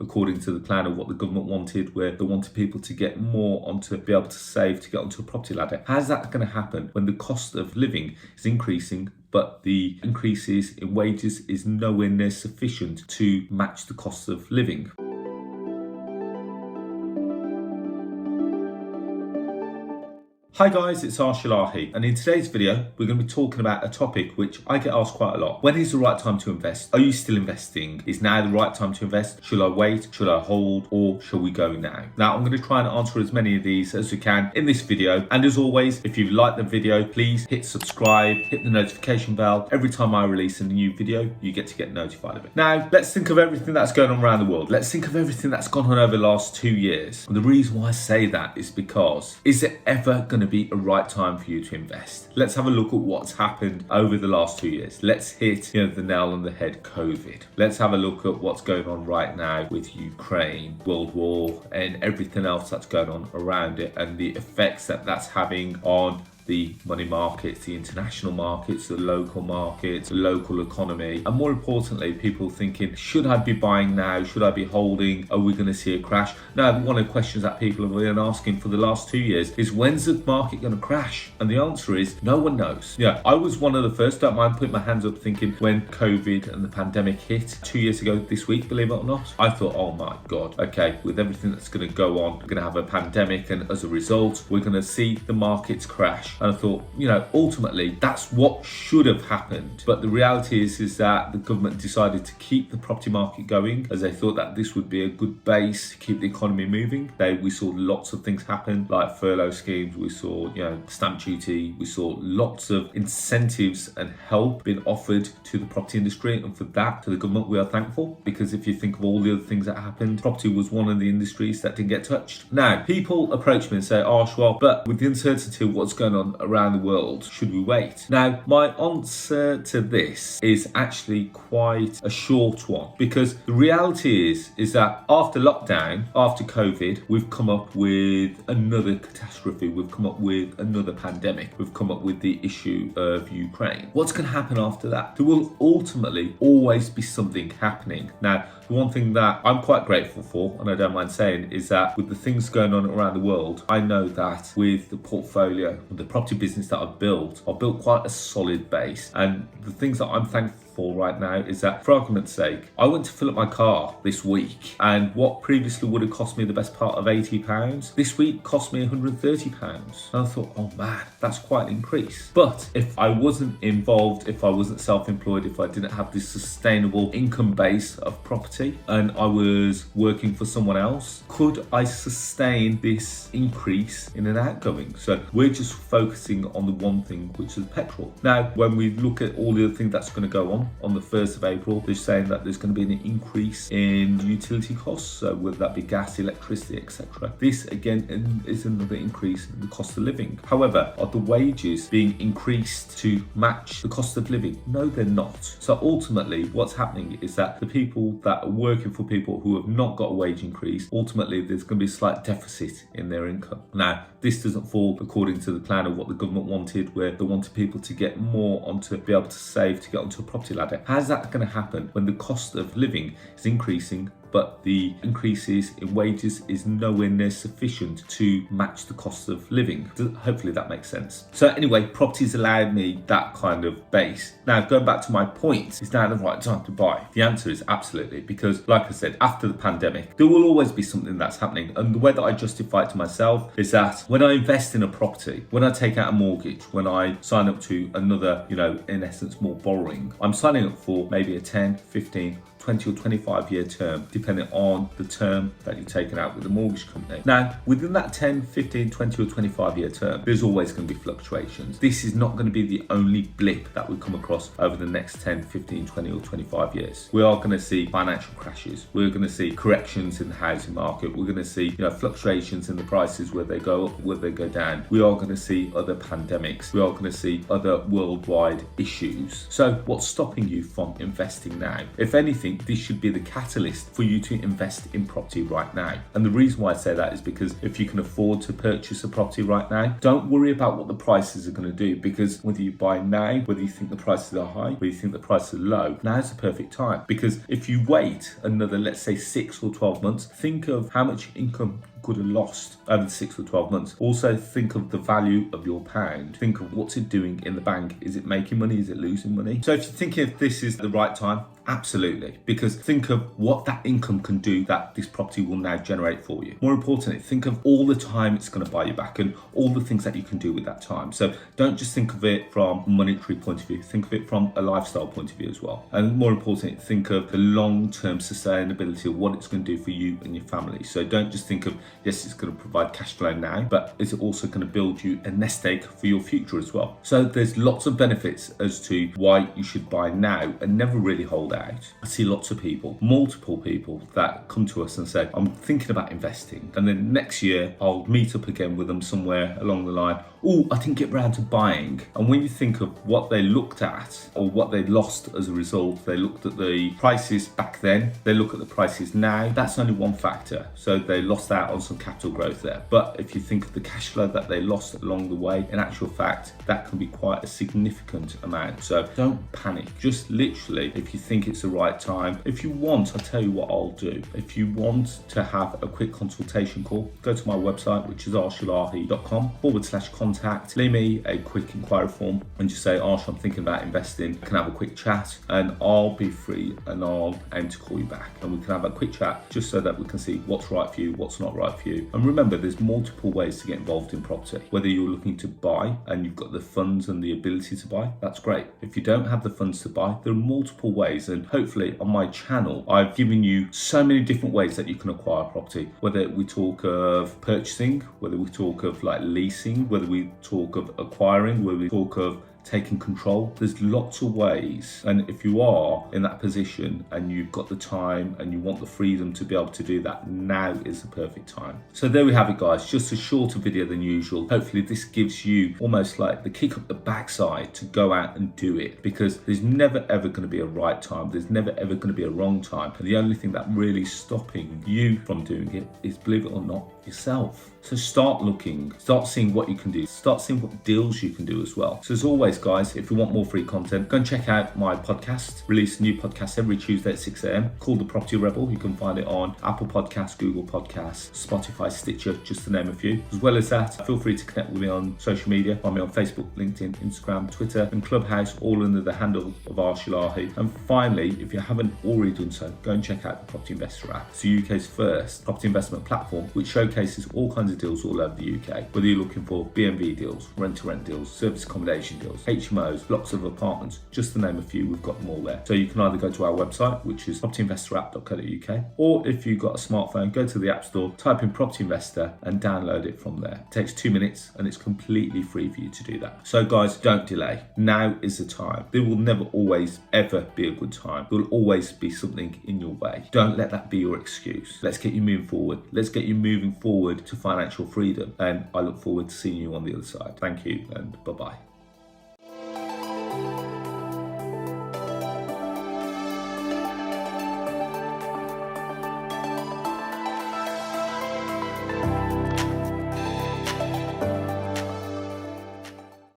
according to the plan of what the government wanted, where they wanted people to get more onto be able to save to get onto a property ladder. How's that going to happen when the cost of living is increasing, but the increases in wages is nowhere near sufficient to match the cost of living? Hi guys, it's Arsh, and in today's video we're going to be talking about a topic which I get asked quite a lot. When is the right time to invest? Are you still investing? Is now the right time to invest? Should I wait? Should I hold? Or shall we go now? Now I'm going to try and answer as many of these as we can in this video, and as always, if you like the video, please hit subscribe, hit the notification bell. Every time I release a new video you get notified of it. Now let's think of everything that's going on around the world. Let's think of everything that's gone on over the last 2 years. And the reason why I say that is because, is it ever going to be a right time for you to invest? Let's have a look at what's happened over the last 2 years. Let's hit the nail on the head, COVID. Let's have a look at what's going on right now with Ukraine, World War, and everything else that's going on around it, and the effects that that's having on the money markets, the international markets, the local markets, the local economy, and more importantly, people thinking, should I be buying now? Should I be holding? Are we going to see a crash? Now, one of the questions that people have been asking for the last 2 years is, when's the market going to crash? And the answer is, no one knows. Yeah, I was one of the first, don't mind putting my hands up, thinking when COVID and the pandemic hit 2 years ago this week, believe it or not, I thought, oh my God, okay, with everything that's going to go on, we're going to have a pandemic, and as a result, we're going to see the markets crash. And I thought, ultimately that's what should have happened. But the reality is that the government decided to keep the property market going, as they thought that this would be a good base to keep the economy moving. We saw lots of things happen, like furlough schemes. We saw, stamp duty. We saw lots of incentives and help being offered to the property industry. And for that, to the government, we are thankful, because if you think of all the other things that happened, property was one of the industries that didn't get touched. Now, people approach me and say, Arsh, well, but with the uncertainty of what's going on around the world, should we wait? Now, my answer to this is actually quite a short one, because the reality is that after lockdown, after COVID, we've come up with another catastrophe. We've come up with another pandemic. We've come up with the issue of Ukraine. What's going to happen after that? There will ultimately always be something happening. Now, the one thing that I'm quite grateful for, and I don't mind saying, is that with the things going on around the world, I know that with the portfolio, the property business that I've built quite a solid base. And the things that I'm thankful for right now is that, for argument's sake, I went to fill up my car this week, and what previously would have cost me the best part of £80, this week cost me £130. And I thought, oh man, that's quite an increase. But if I wasn't involved, if I wasn't self-employed, if I didn't have this sustainable income base of property, and I was working for someone else, could I sustain this increase in an outgoing? So we're just focusing on the one thing, which is petrol. Now, when we look at all the other things that's going to go on the 1st of April, they're saying that there's going to be an increase in utility costs, so whether that be gas, electricity, etc. This again is another increase in the cost of living. However, are the wages being increased to match the cost of living? No, they're not. So ultimately, what's happening is that the people that are working for people who have not got a wage increase, ultimately there's going to be a slight deficit in their income. Now, this doesn't fall according to the plan of what the government wanted, where they wanted people to get more onto be able to save to get onto a property ladder. How's that going to happen when the cost of living is increasing, but the increases in wages is nowhere near sufficient to match the cost of living? Hopefully that makes sense. So anyway, properties allowed me that kind of base. Now, going back to my point, is now the right time to buy? The answer is absolutely, because like I said, after the pandemic, there will always be something that's happening. And the way that I justify it to myself is that when I invest in a property, when I take out a mortgage, when I sign up to another, in essence, more borrowing, I'm signing up for maybe a 10, 15, 20 or 25 year term, depending on the term that you're taking out with the mortgage company. Now, within that 10, 15, 20 or 25 year term, there's always going to be fluctuations. This is not going to be the only blip that we come across over the next 10, 15, 20 or 25 years. We are going to see financial crashes. We're going to see corrections in the housing market. We're going to see fluctuations in the prices, where they go up, where they go down. We are going to see other pandemics. We are going to see other worldwide issues. So what's stopping you from investing now? If anything, think this should be the catalyst for you to invest in property right now. And the reason why I say that is because if you can afford to purchase a property right now, don't worry about what the prices are going to do, because whether you buy now, whether you think the prices are high, whether you think the prices are low, now's the perfect time. Because if you wait another, let's say 6 or 12 months, think of how much income could have lost over the 6 or 12 months. Also think of the value of your pound. Think of what's it doing in the bank. Is it making money? Is it losing money? So if you're thinking if this is the right time, absolutely. Because think of what that income can do that this property will now generate for you. More importantly, think of all the time it's going to buy you back and all the things that you can do with that time. So don't just think of it from a monetary point of view, think of it from a lifestyle point of view as well. And more importantly, think of the long-term sustainability of what it's going to do for you and your family. So don't just think of, yes, it's going to provide cash flow now, but is it also going to build you a nest egg for your future as well? So there's lots of benefits as to why you should buy now and never really hold out. I see lots of people, multiple people that come to us and say, I'm thinking about investing. And then next year I'll meet up again with them somewhere along the line. Oh, I didn't get round to buying. And when you think of what they looked at or what they lost as a result, they looked at the prices back then, they look at the prices now, that's only one factor. So they lost out on some capital growth there. But if you think of the cash flow that they lost along the way, in actual fact, that can be quite a significant amount. So don't panic. Just literally, if you think it's the right time, if you want, I'll tell you what I'll do. If you want to have a quick consultation call, go to my website, which is arshalahi.com/contact. Leave me a quick inquiry form and just say, Arsh, I'm thinking about investing. I can have a quick chat and I'll be free and I'll aim to call you back. And we can have a quick chat just so that we can see what's right for you, what's not right for you. And remember, there's multiple ways to get involved in property. Whether you're looking to buy and you've got the funds and the ability to buy, that's great. If you don't have the funds to buy, there are multiple ways. And hopefully on my channel, I've given you so many different ways that you can acquire property. Whether we talk of purchasing, whether we talk of like leasing, whether we talk of acquiring, whether we talk of taking control. There's lots of ways, and if you are in that position and you've got the time and you want the freedom to be able to do that, now is the perfect time. So there we have it, guys, just a shorter video than usual. Hopefully this gives you almost like the kick up the backside to go out and do it, because there's never ever going to be a right time, there's never ever going to be a wrong time, and the only thing that really is stopping you from doing it is, believe it or not, yourself. So start looking, start seeing what you can do, start seeing what deals you can do as well. So as always, guys, if you want more free content, go and check out my podcast. Release a new podcast every Tuesday at 6 a.m. called The Property Rebel. You can find it on Apple Podcasts, Google Podcasts, Spotify, Stitcher, just to name a few. As well as that, feel free to connect with me on social media. Find me on Facebook, LinkedIn, Instagram, Twitter, and Clubhouse, all under the handle of Arsh. And finally, if you haven't already done so, go and check out the Property Investor app. It's the UK's first property investment platform, which showcases all kinds of deals all over the UK. Whether you're looking for B&B deals, rent-to-rent deals, service accommodation deals, HMOs, blocks of apartments, just to name a few, we've got them all there. So you can either go to our website, which is propertyinvestorapp.co.uk, or if you've got a smartphone, go to the App Store, type in Property Investor and download it from there. It takes 2 minutes and it's completely free for you to do that. So guys, don't delay. Now is the time. There will never always ever be a good time. There will always be something in your way. Don't let that be your excuse. Let's get you moving forward. Let's get you moving forward to financial freedom. And I look forward to seeing you on the other side. Thank you and bye-bye.